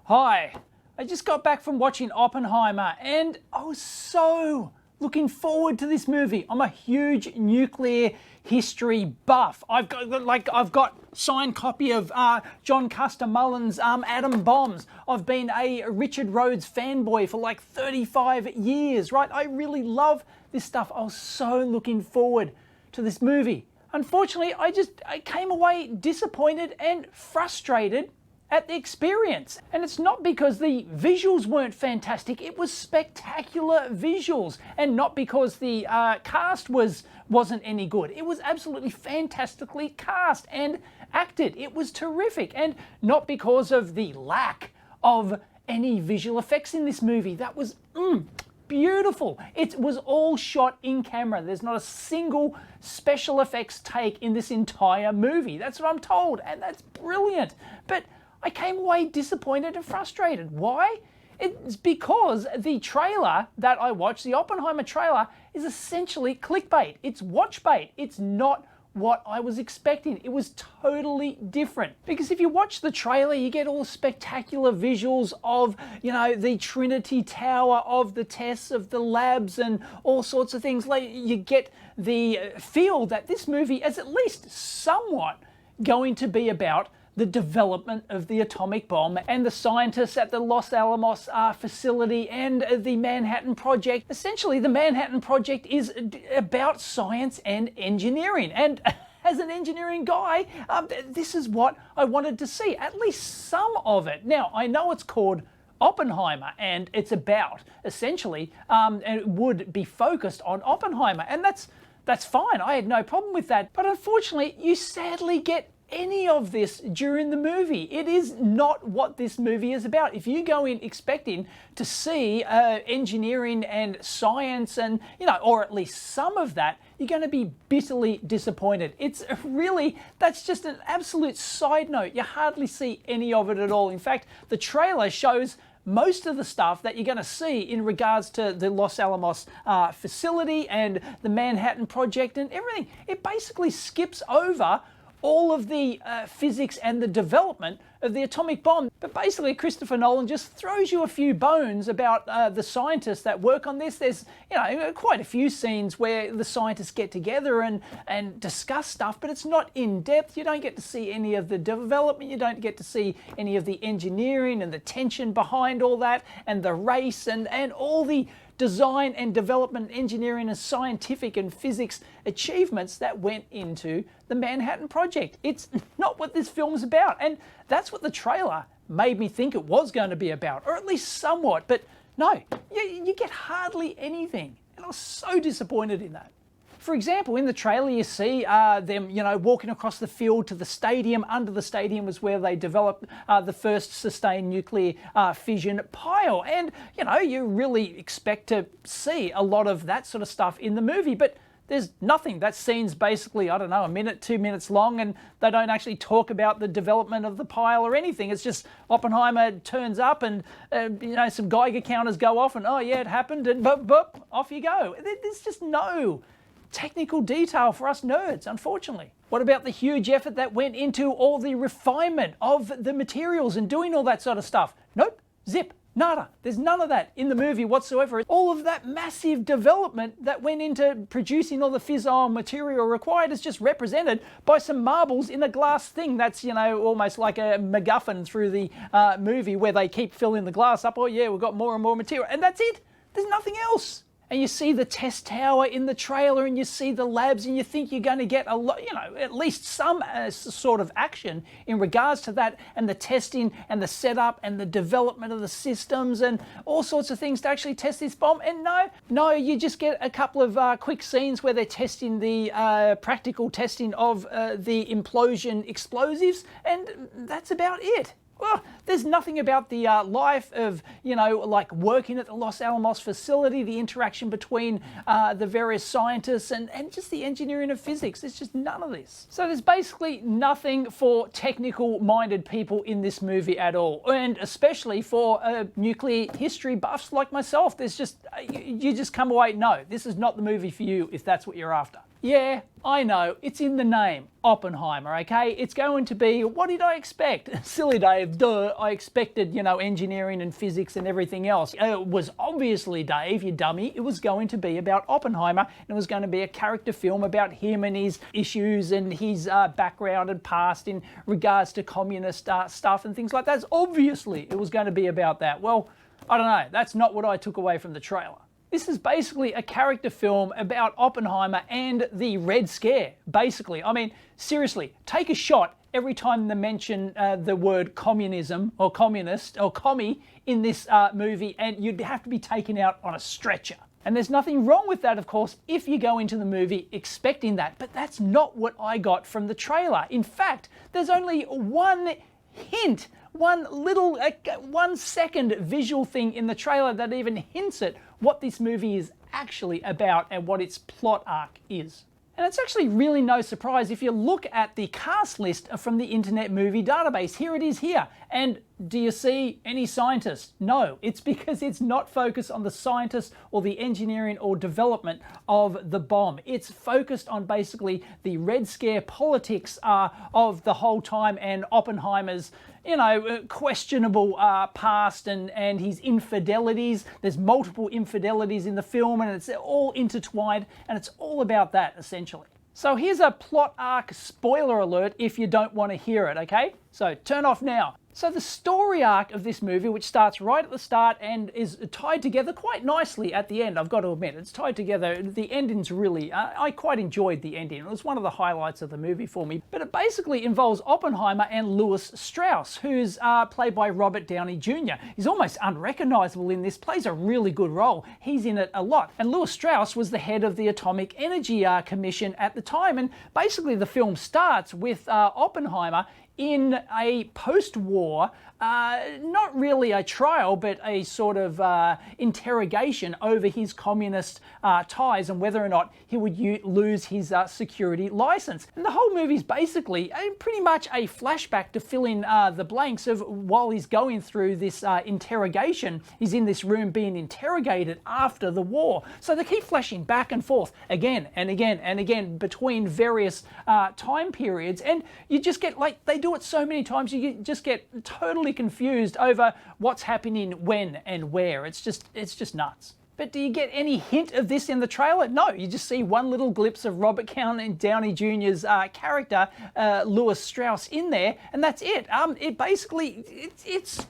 Hi, I just got back from watching Oppenheimer and I was so looking forward to this movie. I'm a huge nuclear history buff. I've got signed copy of John Custer Mullen's Atom Bombs. I've been a Richard Rhodes fanboy for like 35 years, right? I really love this stuff. I was so looking forward to this movie. Unfortunately, I came away disappointed and frustrated at the experience. And it's not because the visuals weren't fantastic, it was spectacular visuals. And not because the cast wasn't any good. It was absolutely fantastically cast and acted. It was terrific. And not because of the lack of any visual effects in this movie. That was beautiful. It was all shot in camera. There's not a single special effects take in this entire movie. That's what I'm told, and that's brilliant. But I came away disappointed and frustrated. Why? It's because the trailer that I watched, the Oppenheimer trailer, is essentially clickbait. It's watch bait. It's not what I was expecting. It was totally different. Because if you watch the trailer, you get all spectacular visuals of, you know, the Trinity Tower, of the tests, of the labs, and all sorts of things. Like, you get the feel that this movie is at least somewhat going to be about the development of the atomic bomb and the scientists at the Los Alamos facility and the Manhattan Project. Essentially, the Manhattan Project is about science and engineering. And as an engineering guy, this is what I wanted to see, at least some of it. Now, I know it's called Oppenheimer, and it's about, essentially, it would be focused on Oppenheimer. And that's fine. I had no problem with that. But unfortunately, you sadly get any of this during the movie. It is not what this movie is about. If you go in expecting to see engineering and science and, you know, or at least some of that, you're going to be bitterly disappointed. It's really, that's just an absolute side note. You hardly see any of it at all. In fact, the trailer shows most of the stuff that you're going to see in regards to the Los Alamos facility and the Manhattan Project and everything. It basically skips over all of the physics and the development of the atomic bomb. But basically, Christopher Nolan just throws you a few bones about the scientists that work on this. There's, you know, quite a few scenes where the scientists get together and discuss stuff, but it's not in depth. You don't get to see any of the development. You don't get to see any of the engineering and the tension behind all that and the race and all the design and development, engineering and scientific and physics achievements that went into the Manhattan Project. It's not what this film is about. And that's what the trailer made me think it was going to be about, or at least somewhat. But no, you get hardly anything. And I was so disappointed in that. For example, in the trailer, you see them, you know, walking across the field to the stadium. Under the stadium is where they developed the first sustained nuclear fission pile. And, you know, you really expect to see a lot of that sort of stuff in the movie, but there's nothing. That scene's basically, I don't know, a minute, 2 minutes long, and they don't actually talk about the development of the pile or anything. It's just Oppenheimer turns up and, you know, some Geiger counters go off and, oh yeah, it happened, and boop, off you go. There's just no technical detail for us nerds, unfortunately. What about the huge effort that went into all the refinement of the materials and doing all that sort of stuff? Nope, zip, nada. There's none of that in the movie whatsoever. All of that massive development that went into producing all the fissile material required is just represented by some marbles in a glass thing that's, you know, almost like a MacGuffin through the movie where they keep filling the glass up. Oh yeah, we've got more and more material, and that's it. There's nothing else. And you see the test tower in the trailer and you see the labs and you think you're going to get a lot, you know, at least some sort of action in regards to that and the testing and the setup and the development of the systems and all sorts of things to actually test this bomb. And no, you just get a couple of quick scenes where they're testing the practical testing of the implosion explosives, and that's about it. Well, there's nothing about the life of, you know, like working at the Los Alamos facility, the interaction between the various scientists and just the engineering of physics. There's just none of this. So there's basically nothing for technical-minded people in this movie at all. And especially for nuclear history buffs like myself. There's just, you just come away, no, this is not the movie for you if that's what you're after. Yeah, I know, it's in the name, Oppenheimer, okay? It's going to be, what did I expect? Silly Dave, duh, I expected, engineering and physics and everything else. It was obviously, Dave, you dummy, it was going to be about Oppenheimer, and it was going to be a character film about him and his issues and his background and past in regards to communist stuff and things like that. Obviously, it was going to be about that. Well, I don't know, that's not what I took away from the trailer. This is basically a character film about Oppenheimer and the Red Scare, basically. I mean, seriously, take a shot every time they mention the word communism or communist or commie in this movie, and you'd have to be taken out on a stretcher. And there's nothing wrong with that, of course, if you go into the movie expecting that, but that's not what I got from the trailer. In fact, there's only one hint, one little 1 second visual thing in the trailer that even hints at what this movie is actually about and what its plot arc is. And it's actually really no surprise if you look at the cast list from the Internet Movie Database. Here it is here. And do you see any scientists? No, it's because it's not focused on the scientists or the engineering or development of the bomb. It's focused on basically the Red Scare politics of the whole time and Oppenheimer's questionable past and his infidelities. There's multiple infidelities in the film and it's all intertwined and it's all about that essentially. So here's a plot arc spoiler alert if you don't want to hear it, okay? So turn off now. So the story arc of this movie, which starts right at the start and is tied together quite nicely at the end, I've got to admit, it's tied together. The ending's really, I quite enjoyed the ending. It was one of the highlights of the movie for me. But it basically involves Oppenheimer and Lewis Strauss, who's played by Robert Downey Jr. He's almost unrecognizable in this, plays a really good role. He's in it a lot. And Lewis Strauss was the head of the Atomic Energy Commission at the time. And basically the film starts with Oppenheimer in a post-war, not really a trial, but a sort of interrogation over his communist ties and whether or not he would lose his security license. And the whole movie's basically pretty much a flashback to fill in the blanks of while he's going through this interrogation. He's in this room being interrogated after the war. So they keep flashing back and forth again and again and again between various time periods. And you just get, like, they do it so many times, you just get totally confused over what's happening when and where. It's just nuts. But do you get any hint of this in the trailer? No, you just see one little glimpse of Robert Downey Jr.'s character, Lewis Strauss, in there, and that's it. It's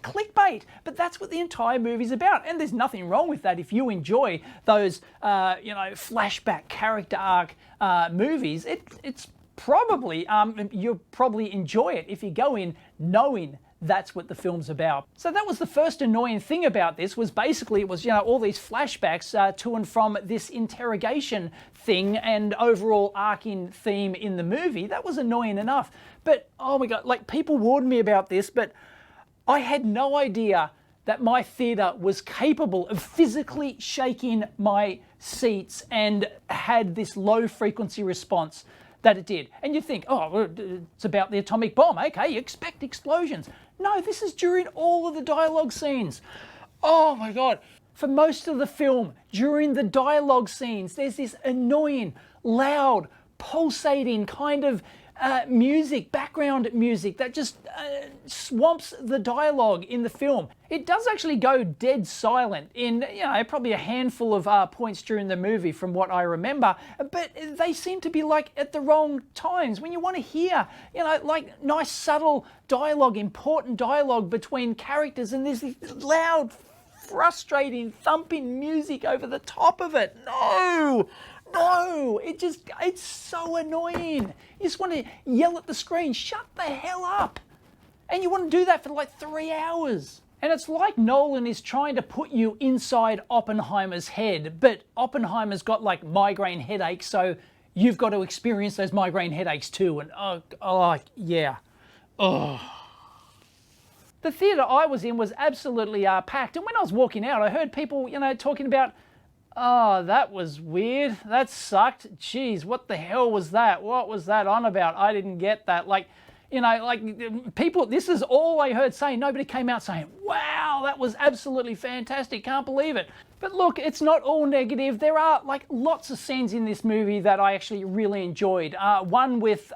clickbait, but that's what the entire movie's about, and there's nothing wrong with that if you enjoy those, flashback character arc movies. It's probably, you'll probably enjoy it if you go in knowing that's what the film's about. So that was the first annoying thing about this, was basically it was, all these flashbacks to and from this interrogation thing and overall arcing theme in the movie. That was annoying enough. But, oh my God, like, people warned me about this, but I had no idea that my theatre was capable of physically shaking my seats and had this low frequency response that it did. And you think, oh, it's about the atomic bomb. Okay, you expect explosions. No, this is during all of the dialogue scenes. Oh my God. For most of the film, during the dialogue scenes, there's this annoying, loud, pulsating kind of music, background music that just swamps the dialogue in the film. It does actually go dead silent in, probably a handful of points during the movie from what I remember, but they seem to be like at the wrong times when you want to hear, like nice subtle dialogue, important dialogue between characters, and there's this loud, frustrating, thumping music over the top of it. No, it's so annoying. You just want to yell at the screen, shut the hell up. And you want to do that for like 3 hours. And it's like Nolan is trying to put you inside Oppenheimer's head, but Oppenheimer's got like migraine headaches, so you've got to experience those migraine headaches too. And yeah. The theatre I was in was absolutely packed. And when I was walking out, I heard people, talking about, oh, that was weird. That sucked. Jeez, what the hell was that? What was that on about? I didn't get that. Like, people, this is all I heard saying. Nobody came out saying, wow, wow, that was absolutely fantastic, can't believe it. But look, it's not all negative. There are like lots of scenes in this movie that I actually really enjoyed. One with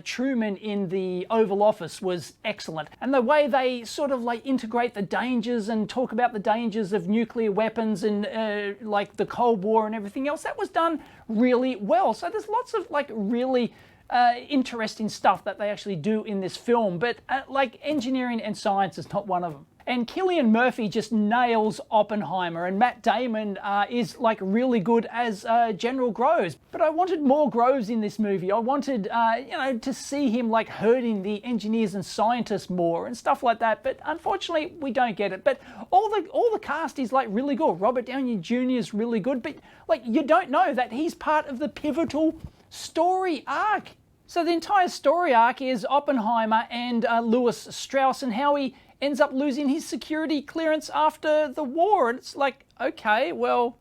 Truman in the Oval Office was excellent. And the way they sort of like integrate the dangers and talk about the dangers of nuclear weapons and like the Cold War and everything else, that was done really well. So there's lots of like really interesting stuff that they actually do in this film, but like engineering and science is not one of them. And Cillian Murphy just nails Oppenheimer, and Matt Damon is like really good as General Groves. But I wanted more Groves in this movie. I wanted, to see him like hurting the engineers and scientists more and stuff like that. But unfortunately, we don't get it. But all the cast is like really good. Robert Downey Jr. is really good, but like you don't know that he's part of the pivotal story arc. So the entire story arc is Oppenheimer and Lewis Strauss and how he ends up losing his security clearance after the war. And it's like, okay, well,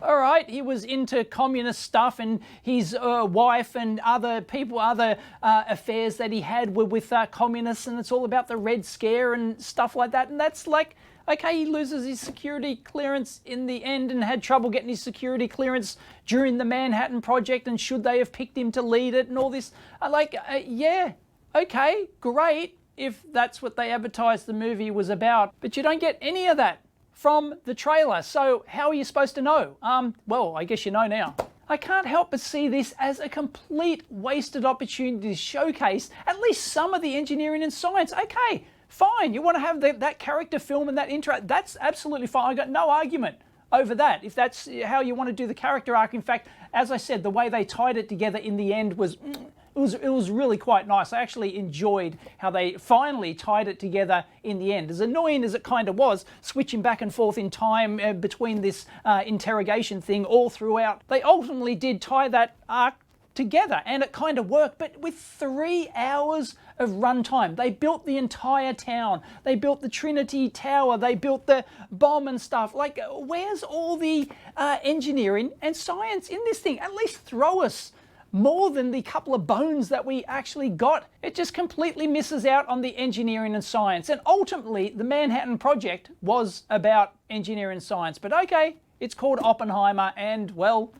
all right, he was into communist stuff, and his wife and other people, other affairs that he had were with communists, and it's all about the Red Scare and stuff like that. And that's like, okay, he loses his security clearance in the end and had trouble getting his security clearance during the Manhattan Project, and should they have picked him to lead it and all this? Yeah, okay, great, if that's what they advertised the movie was about. But you don't get any of that from the trailer. So how are you supposed to know? Well, I guess you know now. I can't help but see this as a complete wasted opportunity to showcase at least some of the engineering and science. Okay, fine, you want to have that character film and that intro, that's absolutely fine. I got no argument over that, if that's how you want to do the character arc. In fact, as I said, the way they tied it together in the end was it was really quite nice. I actually enjoyed how they finally tied it together in the end. As annoying as it kind of was, switching back and forth in time between this interrogation thing all throughout, they ultimately did tie that arc together, and it kind of worked. But with 3 hours of runtime, they built the entire town, they built the Trinity Tower, they built the bomb and stuff. Like, where's all the engineering and science in this thing? At least throw us more than the couple of bones that we actually got. It just completely misses out on the engineering and science. And ultimately, the Manhattan Project was about engineering and science. But okay, it's called Oppenheimer, and well,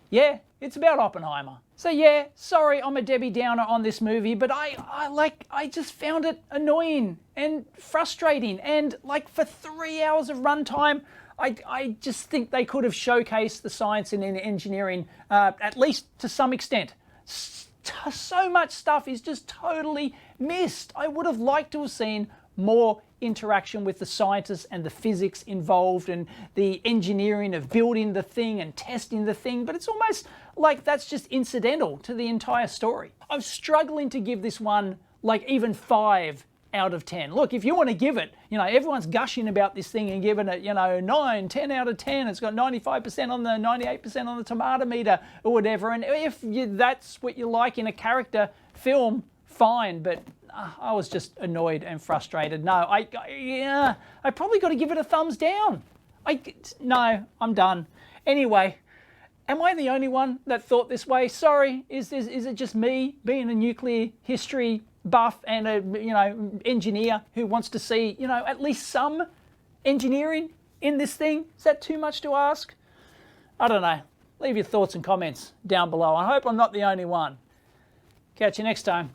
yeah, it's about Oppenheimer. So yeah, sorry I'm a Debbie Downer on this movie, but I just found it annoying and frustrating. And like for 3 hours of runtime, I just think they could have showcased the science and engineering, at least to some extent. So much stuff is just totally missed. I would have liked to have seen more interaction with the scientists and the physics involved and the engineering of building the thing and testing the thing, but it's almost like that's just incidental to the entire story. I'm struggling to give this one like even 5 out of 10. Look, if you want to give it, everyone's gushing about this thing and giving it, 9, 10 out of 10. It's got 95% on the 98% on the tomato meter or whatever. And if that's what you like in a character film, fine. But I was just annoyed and frustrated. No, I probably got to give it a thumbs down. No, I'm done. Anyway, am I the only one that thought this way? Sorry, is it just me being a nuclear history buff and a engineer who wants to see at least some engineering in this thing? Is that too much to ask? I don't know. Leave your thoughts and comments down below. I hope I'm not the only one. Catch you next time.